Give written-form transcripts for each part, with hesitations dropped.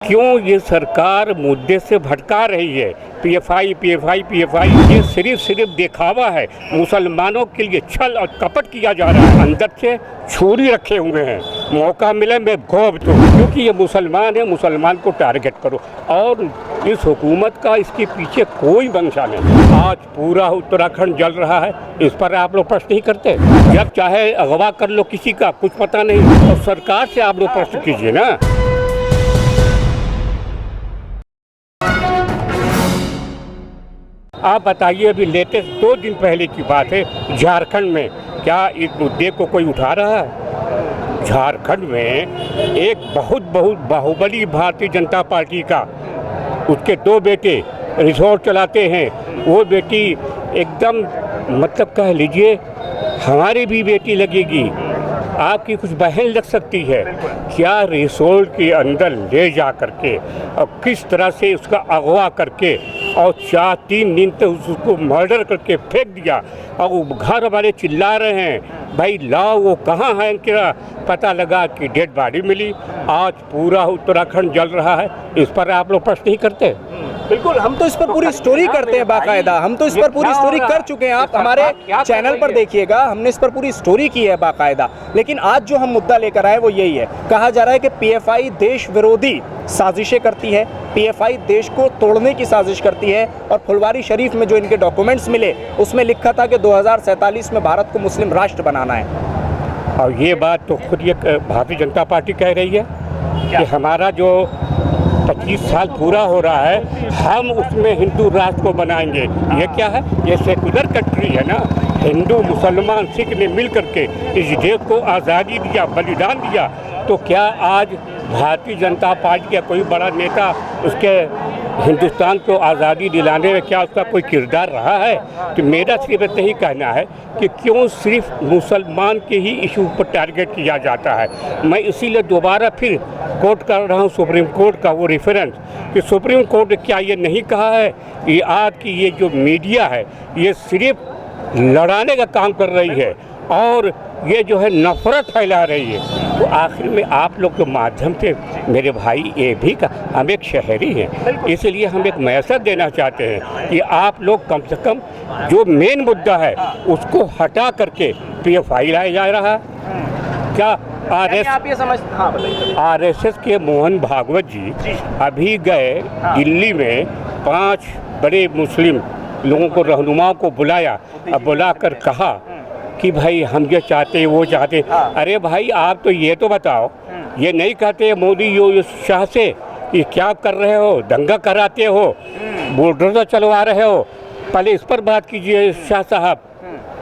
क्यों ये सरकार मुद्दे से भटका रही है। पीएफआई ये सिर्फ दिखावा है। मुसलमानों के लिए छल और कपट किया जा रहा है। अंदर से छुरी रखे हुए हैं, मौका मिले मैं गोब दूं, क्योंकि ये मुसलमान है, मुसलमान को टारगेट करो। और इस हुकूमत का इसके पीछे कोई मंशा नहीं। आज पूरा उत्तराखंड जल रहा है, इस पर आप लोग प्रश्न नहीं करते। जब चाहे अगवा कर लो किसी का, कुछ पता नहीं, और सरकार से आप लोग प्रश्न कीजिए ना। आप बताइए, अभी लेटेस्ट 2 दिन पहले की बात है, झारखंड में क्या इस मुद्दे को कोई उठा रहा है? झारखंड में एक बहुत बाहुबली भारतीय जनता पार्टी का, उसके 2 बेटे रिसोर्ट चलाते हैं। वो बेटी एकदम मतलब कह लीजिए हमारी भी बेटी लगेगी, आपकी कुछ बहन लग सकती है। क्या रिसोर्ट के अंदर ले जा करके और किस तरह से उसका अगवा करके और 4-3 दिन तक उसको मर्डर करके फेंक दिया। और वो घर वाले चिल्ला रहे हैं, भाई लाओ वो कहाँ है, क्या पता लगा कि डेड बॉडी मिली। आज पूरा उत्तराखंड जल रहा है, इस पर आप लोग प्रश्न नहीं करते। बिल्कुल, हम तो इस पर पूरी स्टोरी करते हैं बाकायदा। हम तो इस पर पूरी स्टोरी कर चुके हैं। आप हमारे चैनल पर देखिएगा, हमने इस पर पूरी स्टोरी की है बाकायदा। लेकिन आज जो हम मुद्दा लेकर आए वो यही है। कहा जा रहा है कि पीएफआई देश विरोधी साजिशें करती है, पीएफआई देश को तोड़ने की साजिश करती है। और फुलवारी शरीफ में जो इनके डॉक्यूमेंट्स मिले उसमें लिखा था कि 2047 में भारत को मुस्लिम राष्ट्र बनाना है। और ये बात तो खुद ये भारतीय जनता पार्टी कह रही है कि हमारा जो 25 साल पूरा हो रहा है, हम उसमें हिंदू राष्ट्र को बनाएंगे। ये क्या है? ये सेकुलर कंट्री है ना। हिंदू मुसलमान सिख ने मिल करके इस देश को आज़ादी दिया, बलिदान दिया। तो क्या आज भारतीय जनता पार्टी का कोई बड़ा नेता उसके हिंदुस्तान को आज़ादी दिलाने में क्या उसका कोई किरदार रहा है? तो मेरा सिर्फ यही कहना है कि क्यों सिर्फ मुसलमान के ही इशू पर टारगेट किया जाता है। मैं इसीलिए दोबारा फिर कोट कर रहा हूँ सुप्रीम कोर्ट का वो रेफरेंस कि सुप्रीम कोर्ट ने क्या ये नहीं कहा है कि आज की ये जो मीडिया है ये सिर्फ लड़ाने का काम कर रही है और ये जो है नफरत फैला रही है। तो आखिर में आप लोग के माध्यम से मेरे भाई ये भी का, हम एक शहरी हैं, इसलिए हम एक मैसेज देना चाहते हैं कि आप लोग कम से कम जो मेन मुद्दा है उसको हटा करके पीएफआई लाया जा रहा है। क्या आरएसएस के मोहन भागवत जी अभी गए दिल्ली में, 5 बड़े मुस्लिम लोगों को, रहनुमाओं को बुलाया और बुलाकर कहा कि भाई हम ये चाहते वो चाहते। अरे भाई आप तो ये तो बताओ, ये नहीं कहते मोदी यो शाह से कि क्या कर रहे हो, दंगा कराते हो, बुलडोजर चलवा रहे हो, पहले इस पर बात कीजिए शाह साहब।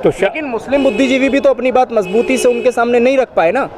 तो लेकिन मुस्लिम बुद्धिजीवी भी तो अपनी बात मजबूती से उनके सामने नहीं रख पाए ना।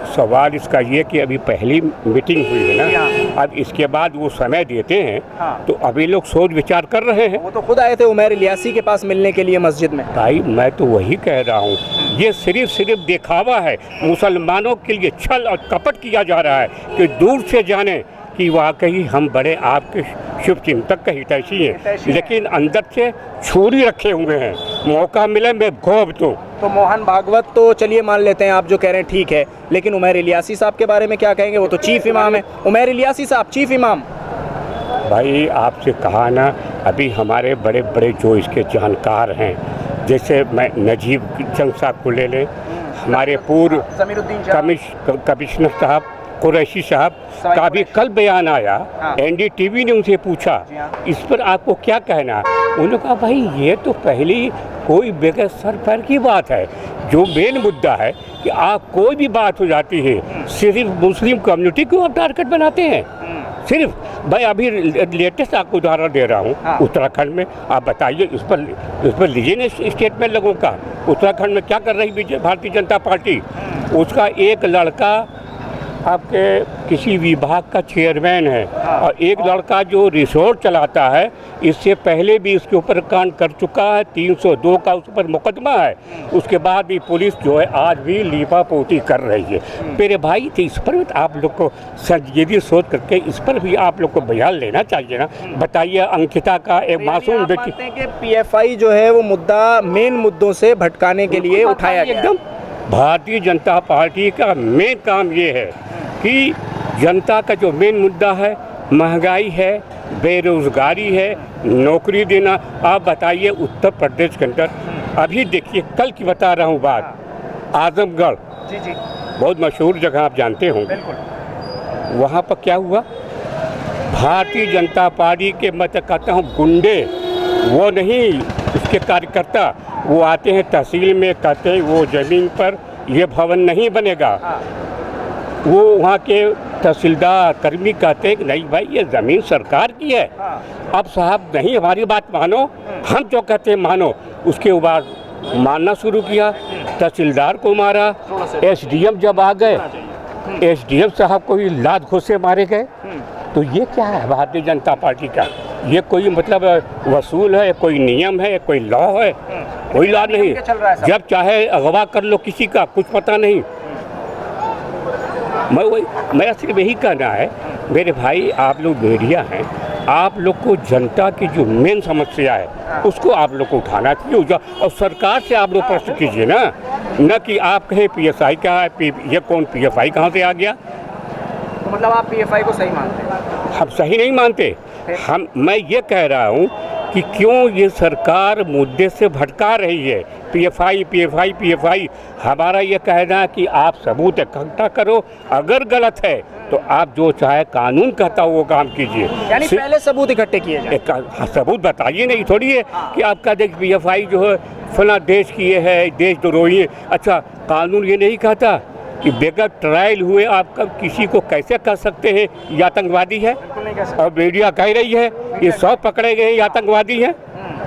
सवाल इसका ये कि अभी पहली मीटिंग हुई है ना, अब इसके बाद वो समय देते हैं। तो अभी लोग सोच विचार कर रहे हैं। वो तो खुद आए थे उमर इलियासी के पास मिलने के लिए मस्जिद में। भाई मैं तो वही कह रहा हूँ, ये सिर्फ दिखावा है। मुसलमानों के लिए छल और कपट किया जा रहा है कि दूर से जाने कि वाकई हम बड़े आपके शुभ चिंतक का हितैषी हैं, लेकिन अंदर से छुरी रखे हुए हैं, मौका मिले मैं गोब दूं। तो मोहन भागवत तो चलिए मान लेते हैं, आप जो कह रहे हैं ठीक है, लेकिन उमर इलियासी साहब के बारे में क्या कहेंगे? वो तो चीफ इमाम है। उमर इलियासी साहब चीफ इमाम। भाई आपसे कहा ना, अभी हमारे बड़े बड़े जो इसके जानकार हैं, जैसे मैं नजीब जंग साहब को ले लें, हमारे पूर्व कमिश्नर साहब कुरैशी साहब का भी कल बयान आया। एनडीटीवी ने उनसे पूछा इस पर आपको क्या कहना है? उन्होंने कहा भाई ये तो पहली कोई बगैर सर पैर की बात है। जो मेन मुद्दा है कि आप कोई भी बात हो जाती है सिर्फ मुस्लिम कम्युनिटी को आप टारगेट बनाते हैं। सिर्फ भाई अभी लेटेस्ट आपको उदाहरण दे रहा हूँ, उत्तराखंड में आप बताइए, इस पर लीजिए ना स्टेटमेंट लोगों का। उत्तराखंड में क्या कर रही भारतीय जनता पार्टी? उसका एक लड़का आपके किसी विभाग का चेयरमैन है और एक लड़का जो रिसोर्ट चलाता है, इससे पहले भी इसके ऊपर कांड कर चुका है, 302 का उस पर मुकदमा है। उसके बाद भी पुलिस जो है आज भी लीपापोती कर रही है। मेरे भाई थे, इस पर आप लोग को संजीदगी सोच करके इस पर भी आप लोग को बयान लेना चाहिए ना। बताइए, अंकिता का एक मासूम बेटी। पीएफआई जो है वो मुद्दा मेन मुद्दों से भटकाने के लिए उठाया गया। एकदम भारतीय जनता पार्टी का मेन काम ये है कि जनता का जो मेन मुद्दा है महंगाई है, बेरोज़गारी है, नौकरी देना। आप बताइए उत्तर प्रदेश के अंदर अभी देखिए, कल की बता रहा हूँ बात, आजमगढ़ जी जी बहुत मशहूर जगह आप जानते होंगे, बिल्कुल। वहाँ पर क्या हुआ, भारतीय जनता पार्टी के मैं तो कहता हूँ गुंडे, वो नहीं उसके कार्यकर्ता, वो आते हैं तहसील में, कहते हैं वो ज़मीन पर ये भवन नहीं बनेगा। वो वहाँ के तहसीलदार कर्मी कहते हैं कि नहीं भाई ये ज़मीन सरकार की है। अब साहब नहीं हमारी बात मानो, हम जो कहते हैं मानो। उसके बाद मानना शुरू किया, तहसीलदार को मारा। एसडीएम जब आ गए, एसडीएम साहब को ही लात घोंसे मारे गए। तो ये क्या है भारतीय जनता पार्टी का? ये कोई मतलब वसूल है, कोई नियम है, कोई लॉ है? कोई लॉ नहीं। जब चाहे अगवा कर लो किसी का, कुछ पता नहीं। मेरा सिर्फ यही कहना है मेरे भाई, आप लोग मीडिया हैं, आप लोग को जनता की जो मेन समस्या है उसको आप लोग को उठाना चाहिए, और सरकार से आप लोग प्रश्न कीजिए ना, न कि आप कहें पीएफआई का है, ये कौन पीएफआई कहाँ से आ गया? तो मतलब आप पीएफआई को सही मानते हैं? हम सही नहीं मानते। मैं ये कह रहा हूँ कि क्यों ये सरकार मुद्दे से भटका रही है। पीएफआई हमारा ये कहना है कि आप सबूत इकट्ठा करो, अगर गलत है तो आप जो चाहे कानून कहता हो वो काम कीजिए। यानी पहले सबूत इकट्ठे किए जाए। सबूत बताइए, नहीं थोड़ी है कि आपका देख पीएफआई जो है फला देश की ये है, देशद्रोही है। अच्छा, कानून ये नहीं कहता कि बगैर ट्रायल हुए आप किसी को कैसे कह सकते हैं ये आतंकवादी है? और मीडिया कह रही है ये 100 पकड़े गए आतंकवादी हैं।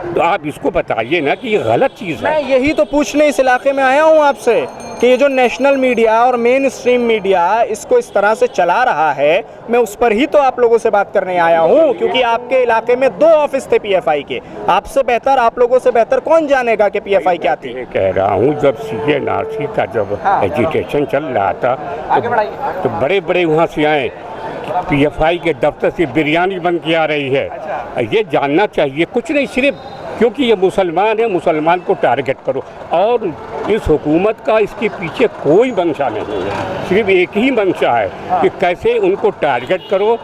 तो आप इसको बताइए ना कि ये गलत चीज़ है। मैं यही तो पूछने इस इलाके में आया हूँ आपसे कि ये जो नेशनल मीडिया और मेन स्ट्रीम मीडिया इसको इस तरह से चला रहा है, मैं उस पर ही तो आप लोगों से बात करने आया हूँ, क्योंकि आपके इलाके में 2 ऑफिस थे पीएफआई के। आपसे बेहतर, आप लोगों से बेहतर कौन जानेगा कि पीएफआई क्या थी? कह रहा हूँ जब CNRC का जब एजुकेशन चल रहा था तो बड़े बड़े वहाँ से आए, पीएफआई के दफ्तर से बिरयानी बन के आ रही है। ये जानना चाहिए, कुछ नहीं, सिर्फ क्योंकि ये मुसलमान है, मुसलमान को टारगेट करो। और इस हुकूमत का इसके पीछे कोई मंशा नहीं है, सिर्फ एक ही मंशा है कि कैसे उनको टारगेट करो,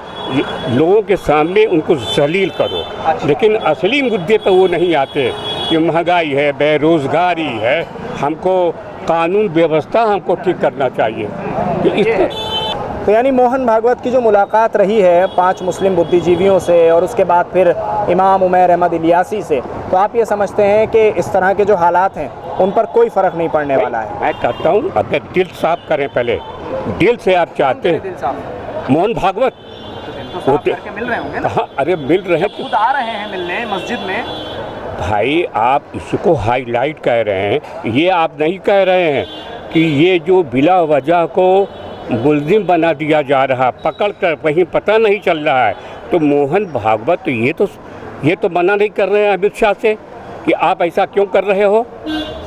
लोगों के सामने उनको जलील करो। लेकिन असली मुद्दे पर वो नहीं आते कि महंगाई है, बेरोज़गारी है, हमको कानून व्यवस्था हमको ठीक करना चाहिए। तो यानी मोहन भागवत की जो मुलाकात रही है 5 मुस्लिम बुद्धिजीवियों से और उसके बाद फिर इमाम उमैर अहमद इलियासी से, तो आप ये समझते हैं कि इस तरह के जो हालात हैं उन पर कोई फ़र्क नहीं पड़ने वाला है? मैं कहता हूँ अगर दिल साफ करें, पहले दिल से आप चाहते हैं मोहन भागवत मिल रहे होंगे ना? हाँ, अरे मिल रहे हैं, खुद आ रहे हैं मिलने मस्जिद में। भाई आप इसको हाईलाइट कह रहे हैं, ये आप नहीं कह रहे हैं कि ये जो बिला वजह को मुल्जिम बना दिया जा रहा, पकड़ कर कहीं पता नहीं चल रहा है। तो मोहन भागवत तो ये तो मना नहीं कर रहे हैं अमित शाह से कि आप ऐसा क्यों कर रहे हो,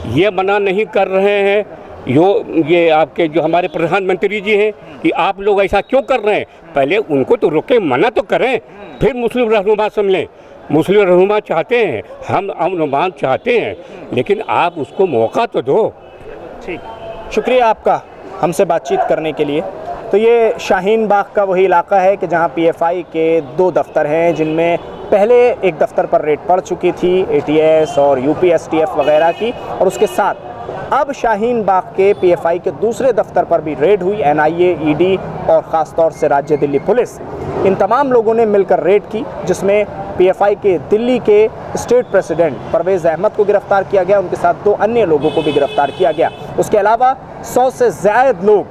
ये मना नहीं कर रहे हैं ये आपके जो हमारे प्रधानमंत्री जी हैं कि आप लोग ऐसा क्यों कर रहे हैं। पहले उनको तो रोके, मना तो करें, फिर मुस्लिम रहनुमा समझें। मुस्लिम रहनुमा चाहते हैं, हम अमन चाहते हैं, लेकिन आप उसको मौका तो दो। ठीक, शुक्रिया आपका हमसे बातचीत करने के लिए। तो ये शाहीन बाग का वही इलाका है कि जहाँ पीएफआई के 2 दफ्तर हैं, जिनमें पहले एक दफ्तर पर रेड पड़ चुकी थी ATS और UPSTF वगैरह की, और उसके साथ अब शाहीन बाग के पीएफआई के दूसरे दफ्तर पर भी रेड हुई। NIA, ED और ख़ास तौर से राज्य दिल्ली पुलिस, इन तमाम लोगों ने मिलकर रेड की, जिसमें पीएफआई के दिल्ली के स्टेट प्रेसिडेंट परवेज़ अहमद को गिरफ्तार किया गया, उनके साथ 2 अन्य लोगों को भी गिरफ्तार किया गया। उसके अलावा 100 से ज़्यादा लोग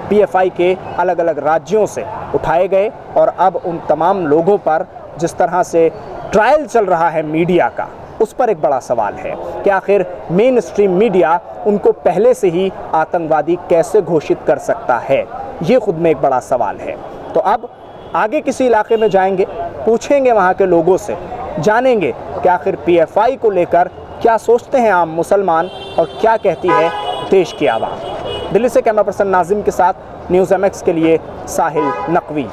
पीएफआई के अलग अलग राज्यों से उठाए गए, और अब उन तमाम लोगों पर जिस तरह से ट्रायल चल रहा है मीडिया का, उस पर एक बड़ा सवाल है कि आखिर मेन स्ट्रीम मीडिया उनको पहले से ही आतंकवादी कैसे घोषित कर सकता है, ये खुद में एक बड़ा सवाल है। तो अब आगे किसी इलाके में जाएंगे, पूछेंगे वहाँ के लोगों से, जानेंगे कि आखिर पीएफआई को लेकर क्या सोचते हैं आम मुसलमान और क्या कहती है देश की आवाम। दिल्ली से कैमरा पर्सन नाजिम के साथ न्यूज़ MX के लिए साहिल नकवी।